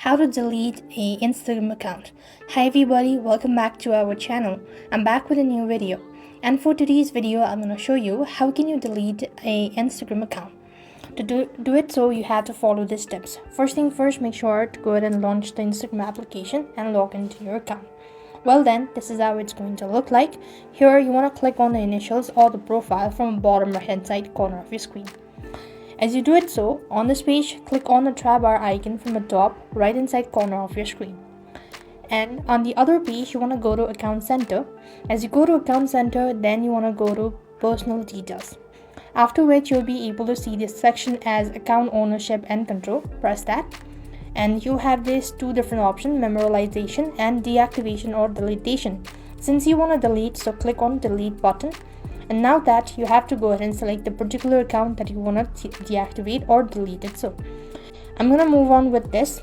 how to delete a Instagram account. Hi everybody, welcome back to our channel. I'm back with a new video, and for today's video I'm going to show you how can you delete a Instagram account. To do it, so you have to follow these steps. First thing first, make sure to go ahead and launch the Instagram application and log into your account. Well then, this is how it's going to look like. Here you want to click on the initials or the profile from the bottom right hand side corner of your screen. As you do it, so on this page, click on the tab bar icon from the top right hand side corner of your screen. And on the other page, you want to go to Account Center. As you go to Account Center, then you want to go to Personal Details. After which, you'll be able to see this section as Account Ownership and Control. Press that. And you have these two different options, memorialization and deactivation or deletion. Since you want to delete, so click on Delete button. And now that you have to go ahead and select the particular account that you want to deactivate or delete it. So I'm going to move on with this.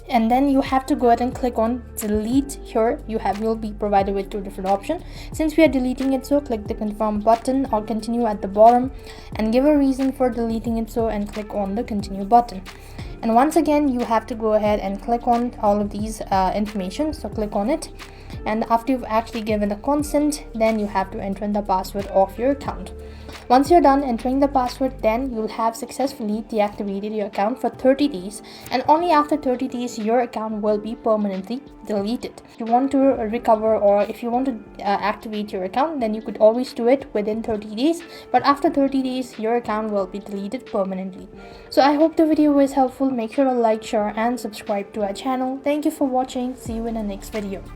And then you have to go ahead and click on delete. Here you'll be provided with two different options. Since we are deleting it, so click the confirm button or continue at the bottom and give a reason for deleting it, so and click on the continue button. And once again, you have to go ahead and click on all of these information. So click on it. And after you've actually given a consent, then you have to enter in the password of your account. Once you're done entering the password, then you'll have successfully deactivated your account for 30 days. And only after 30 days, your account will be permanently deleted. If you want to recover or if you want to activate your account, then you could always do it within 30 days. But after 30 days, your account will be deleted permanently. So I hope the video was helpful. Make sure to like, share and subscribe to our channel. Thank you for watching. See you in the next video.